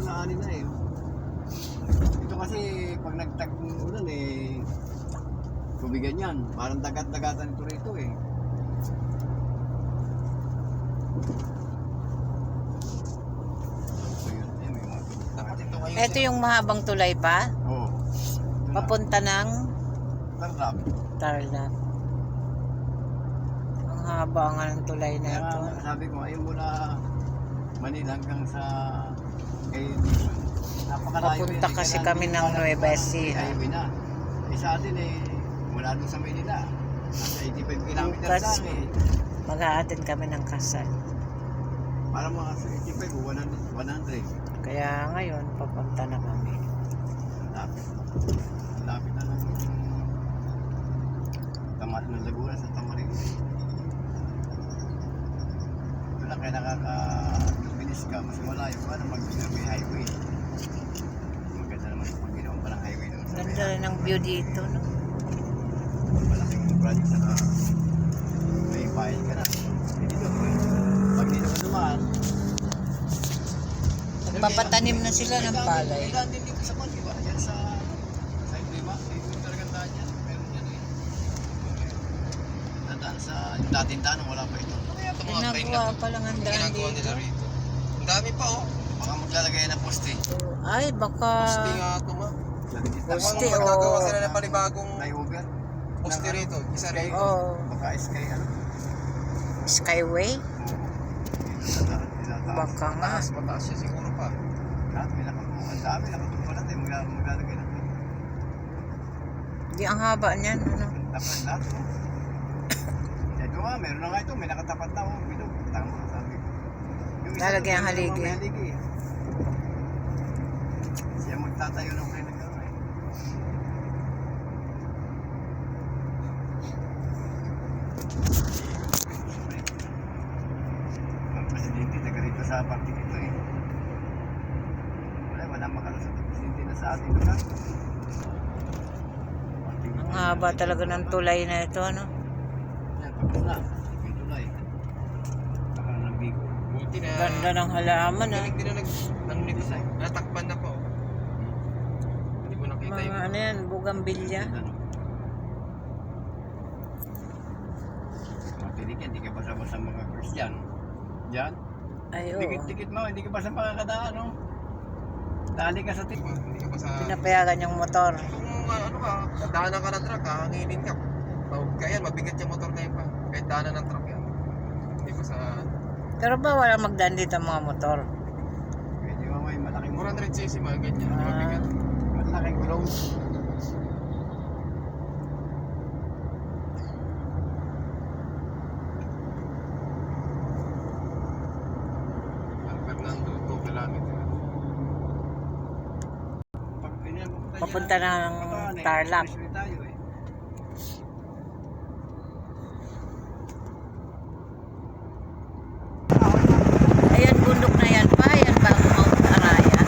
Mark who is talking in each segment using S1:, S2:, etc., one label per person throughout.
S1: na ani na eh. Ito kasi pag nagtag-ulan eh, tubigan yan. Parang dagat-dagatan ito rito eh. So yun, may mga dapat ito kayo.
S2: Ito yung mahabang tulay pa?
S1: Oo.
S2: Papunta ng
S1: Tarlap.
S2: Tarlac. Ang haba nga ng tulay na
S1: Kaya
S2: ito.
S1: nga, sabi ko, ayun mula Manila hanggang sa kay Dixon. Napakalayo
S2: Papunta
S1: yan.
S2: kasi
S1: Kailangan
S2: kami
S1: din
S2: ng
S1: parang
S2: Nueva
S1: parang
S2: Ecija.
S1: highway na. Eh sa atin eh, mula doon sa Manila. Nasa 85 kilometers
S2: Bukas,
S1: lang eh.
S2: mag-a-attend kami ng kasal.
S1: Para mga sa 85 o 100.
S2: Kaya ngayon, papunta na kami.
S1: Lapit. Lapit na lang. Tamat ng Laguna sa Tamarines. Ito lang kaya nakaka-bilis ka. Mas malayo ka na mag-may highway. Maganda naman kung ginawa pa ng highway doon sa
S2: Ganda rin ang view dito, no?
S1: malaking project na may bayad ka na. Hindi dito. Pag dito ka naman,
S2: Nagpapatanim na sila ng palay.
S1: May daan din dito sa Kwan, di ba? Yan sa Lima. Yung talagang daan yan. Meron yan eh. Nadaan sa yung dating daan, wala pa ito. Kaya ito mga kain
S2: Ginagawa pa lang ang daan
S3: ginagawa
S2: dito.
S3: nila rito. Ang dami pa oh.
S1: Baka maglalagay ng poste.
S2: Ay, baka...
S3: Poste nga ito ma.
S2: Poste,
S3: Mukhang
S2: oh.
S3: magagawa sila ng panibagong
S1: Flyover.
S3: poste rito. Isa rito.
S2: Oh,
S1: Baka sky ano.
S2: Skyway? Baka nga.
S3: Mataas siya siguro pa.
S1: Ang dami nakatulad eh. Maglalagay ng
S2: Di ang haba niyan, ano?
S1: tapat lahat. Ito nga, meron na nga ito. May nakatapat na. Ito, tama. Sabi ko. Yung isa
S2: Lalagyan ang
S1: doon, meron
S2: haligi.
S1: namang may haligi. Siya magtatayo ng kayo nagkaroon eh. Ang presidente taga rito sa party dito eh. Wala makalusot ang presidente na sa ating lugar.
S2: Ang haba talaga ng tulay na ito, ano?
S1: Yan, tapos na. May tulay. Baka ng bigo.
S3: Buti na.
S2: Ganda ng halaman, ah.
S3: Galing din na ano nito sa natakpan na po. Hindi mo nakita
S2: Mga
S3: yung
S2: ano yan, bugambilya.
S1: Ano? Matinig yan, hindi ka basa-basa mga Christian. Diyan?
S2: Ay, oo.
S1: Dikit-dikit mo, hindi ka basa makakadaan, no? Dali ka sa tip.
S3: hindi ka pa sa
S2: Pinapayagan yung motor.
S3: kung ano ka, daanan ka ng truck, hanginin ka. Kaya mabigat yung motor na yun pa. Kahit daanan ng truck yan. Hindi pa sa
S2: Pero ba wala magdaan dito ang mga motor?
S1: Pwede mo may malaking
S3: 400cc mga ganyan. Mabigat.
S1: malaking gulong.
S3: Hanggang ng 2 kilometer.
S1: Pag ganyan,
S2: Papunta na ng Tarlac.
S1: expressway tayo eh.
S2: Ayan, bundok na yan pa. Ayan ba ang Mount Araya?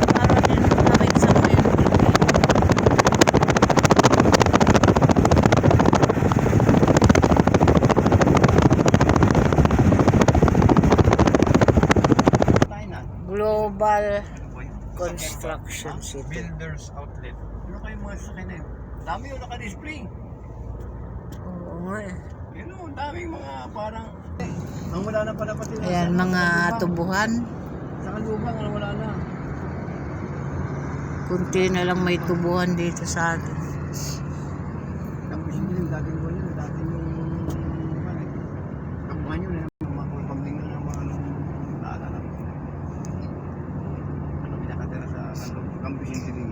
S2: Para din kawit sa mga
S1: Tayo na.
S2: Global
S1: Ano ba yun?
S2: Construction City.
S3: Builders outlet.
S1: Ano kayo mga sasakyan na yun? Dami yung naka-display.
S2: Oo nga eh.
S1: Yun o, daming mga parang... Ang wala na pala pati.
S2: Ayan, mga tubuhan.
S1: Sa kalubang, ang wala na.
S2: Kunti na lang may tubuhan dito sa atin.
S1: Tapos yun yung dating ko yun, dating yung... Kapungan yun, mga pagpagling na ng mga naalala ko. Ano pinakatira sa Campus City rin.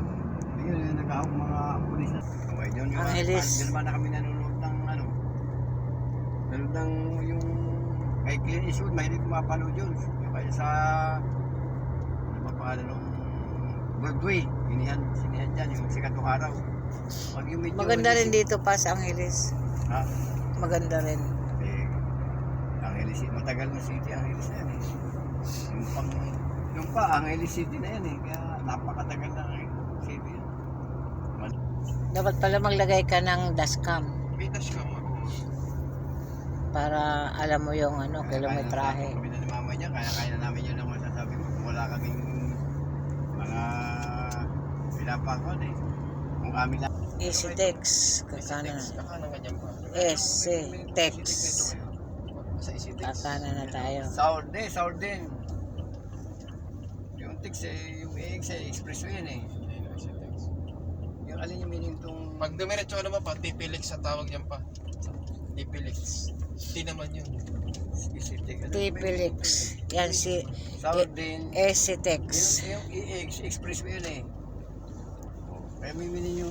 S1: Ayun, yung nag-ahok mga pulis na. Okay, yun yung...
S2: Angeles.
S1: Diyan naman na kami nanonood ng ano. Nanonood ng yung... Kay Clint Eastwood, mahilig kumapanood yun. Kaya sa... Ano ba pangalan nung... Broadway, sinihan dyan, yung sikat ng araw. Pag yung medyo...
S2: Maganda rin dito pa sa Angeles.
S1: Ha?
S2: Maganda rin.
S1: Eh, Angeles City, matagal na city, Angeles na yan eh. Yung pa, Angeles City na yan eh. Kaya napakatagal na Angeles City yan.
S2: Dapat pala maglagay ka ng dashcam
S3: May dashcam ako.
S2: para alam mo yung ano, kilometrahe.
S1: Kami na ni mama niya, kaya na namin yun ang masasabi ko. Kung wala kaming mga pinapakon eh. Kung kami na.
S2: Easy text. Kakanan.
S3: Kakanan ka dyan pa.
S2: Easy text.
S3: Sa EasyTex.
S2: Kakanan na tayo.
S1: Sour din. Yung text eh, yung EX eh, expressway yun eh.
S3: Ayun, EasyTex.
S1: Yung alin yung meaning tong...
S3: Pag dumiretso ka naman pa, Tipilix sa tawag dyan pa. Tipilix. Hindi naman yun.
S2: Tipilix. Yan si
S1: Sour din.
S2: Easy text.
S1: Yung EX, expressway yun eh. Kaya may meaning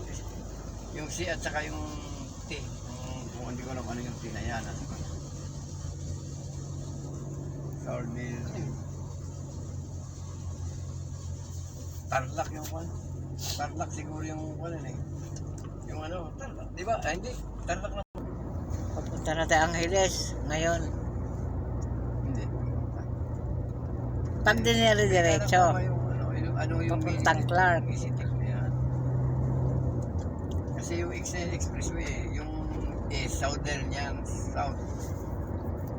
S1: yung C at saka yung T. Kung hindi ko alam ano yung T na yan. Sour din. Tarlac yung kwan. Tarlac siguro yung kwan eh. Yung ano, Tarlac. Di ba? Ah, hindi. Tarlac na.
S2: Papunta na tayo Angeles ngayon.
S1: Hindi.
S2: Pag dinire-diretso,
S1: Yung
S2: papuntang Clark.
S1: Kasi yung XL Expressway, yung southern yan, south.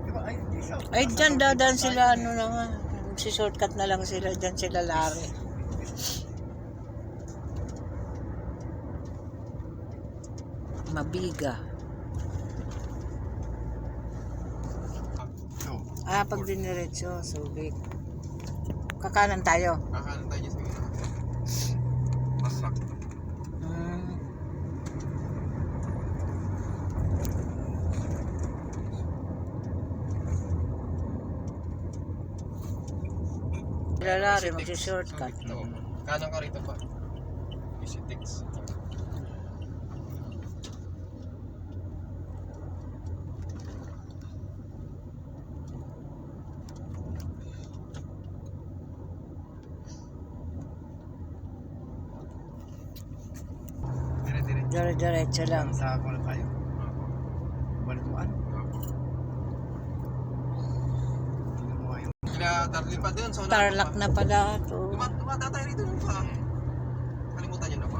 S1: Diba? Ay, hindi south.
S2: Ay,
S1: Nasa
S2: dyan
S1: north
S2: dadaan
S1: side
S2: sila,
S1: eh.
S2: ano na nga. Si-shortcut na lang sila, dyan sila lari. Mabiga.
S1: So,
S2: Pag diniretso, sulit. Kakanan tayo.
S3: Kakanan tayo dyan sa gina. Masak.
S2: Hmm. Lalari, magsi-shortcut.
S3: Oo. Kanan ka rito pa. EasyTex. Dire-diretso.
S2: Dire-diretso lang.
S1: sa ako na tayo. Balituan. Tingnan mo nga yung
S3: Kila Darlene pa doon.
S2: Tarlac na pala to.
S3: Tumata tayo rito nung pa. Kalimutan niyo na pa.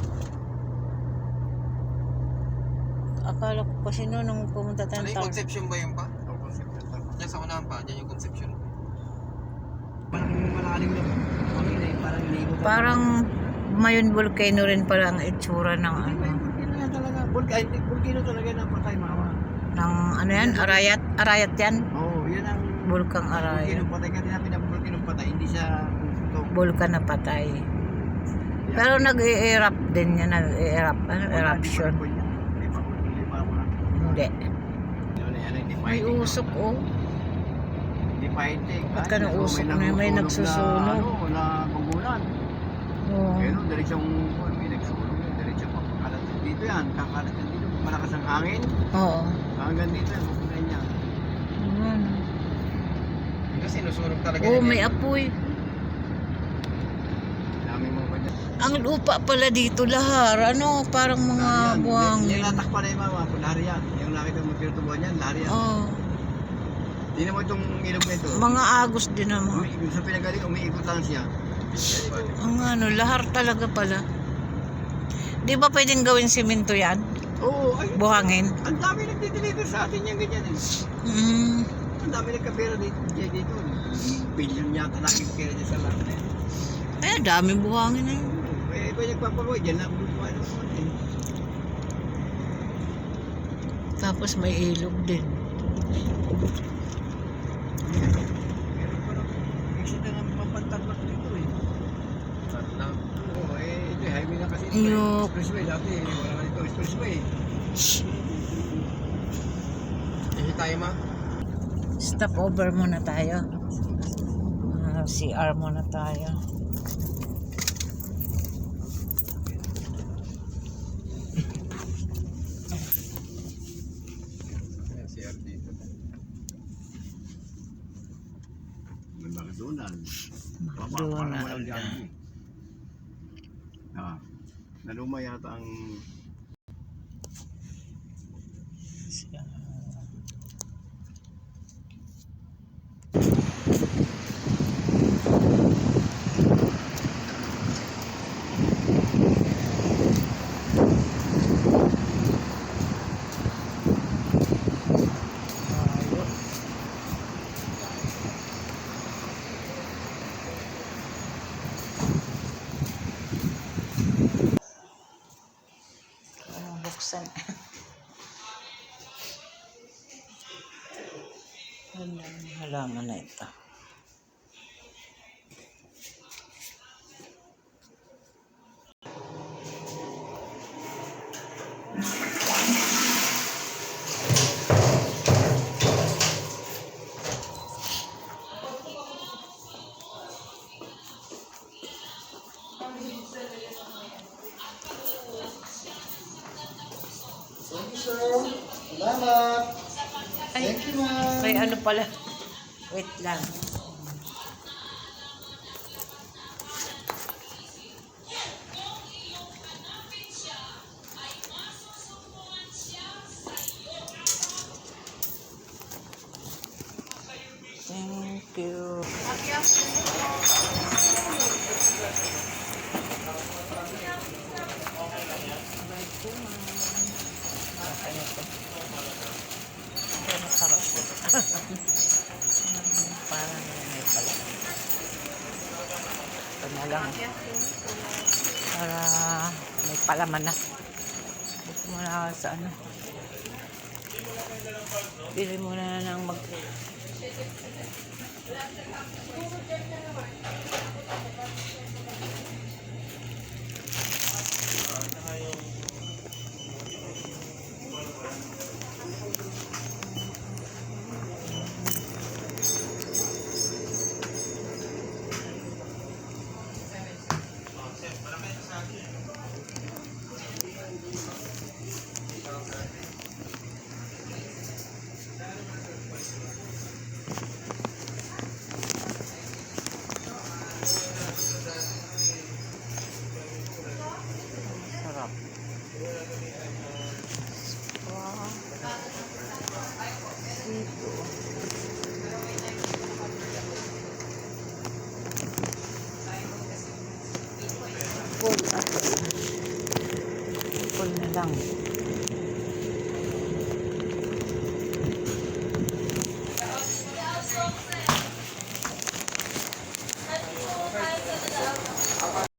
S2: Akala ko kasi noon nung pumunta tayo
S3: Ano
S2: ng
S3: yung
S2: Tarlac.
S3: Conception ba yun pa?
S1: ang concept ng Tarlac.
S3: Diyan sa unahan pa. Diyan yung Conception.
S1: Parang malalim na pangin eh, parang libo.
S2: Parang Mayon Volcano rin pala ang itsura ng
S1: Hindi
S2: ano.
S1: ba yung volcano yan talaga? Volcano talaga na patay mama.
S2: Ng ano yan? Arayat? Arayat yan?
S1: Oo, yan ang
S2: Bulkang Arayat.
S1: volcano patay. Kasi namin ang volcano patay, hindi siya ito.
S2: Bulkan na patay. Pero nag-i-erupt din yan. Nag-i-erupt. Ano? Eruption. Hindi. May usok oh.
S1: Hindi pa hindi.
S2: Ba't ka nang usok na may nagsusunog?
S1: Ano, na bangunan.
S2: Oh.
S1: Pero diretsong may nagsusunog. Diretsong papakalat. Dito yan, kakalat yan dito. Malakas ang hangin.
S2: Oo.
S1: Hanggang dito yan, makulay niya.
S2: Ayan.
S3: Kasi sinusunog talaga.
S2: Oh,
S3: yun
S2: may
S3: eh.
S2: apoy.
S1: Dami mga kanya.
S2: Ang lupa pala dito lahar. Ano? Parang mga buhangin.
S1: Yung latak pa na yung mama, lahari yan. Yung nakita mo tinutubuan yan, lahari yan.
S2: Oh.
S1: Tingnan mo itong ilog na ito.
S2: Mga agos din naman.
S1: Sa pinagaling, umiikot lang siya.
S2: Ang ano, lahar talaga pala. Di ba pwedeng gawin simento yan?
S1: Oo, ay,
S2: Buhangin?
S1: ang dami nagdi-deliver sa atin yung ganyan eh.
S2: Mm.
S1: Ang dami nagkapera dito. Billion yata nakikipera niya sa lahat na yun.
S2: Eh, dami buhangin na yun.
S1: Eh, iba nagpapaluwa, dyan lang bubuhay ng mga eh.
S2: Tapos may ilog din.
S1: Meron pa lang exit na ng mapantaglak dito eh.
S3: Tarlac.
S1: Oo, eh, ito highway na kasi ito.
S2: Ayok.
S1: Expressway, dati wala na ito expressway.
S3: Hindi tayo ma.
S2: Stop over muna tayo. CR muna tayo.
S3: Ayan, CR dito.
S1: May McDonald's.
S2: McDonald's.
S1: Naluma yata ang
S2: buksan. Ano ang halaman na ito?
S1: Thank you, sir. Salamat.
S2: Ay,
S1: Thank you, ma'am.
S2: may ano pala. Wait lang. Thank you. Okay na ito. Okay, masarap po. Parang may pala. Ito na lang. Para may palaman na. Dito muna ako sa ano. Pili muna ng mag...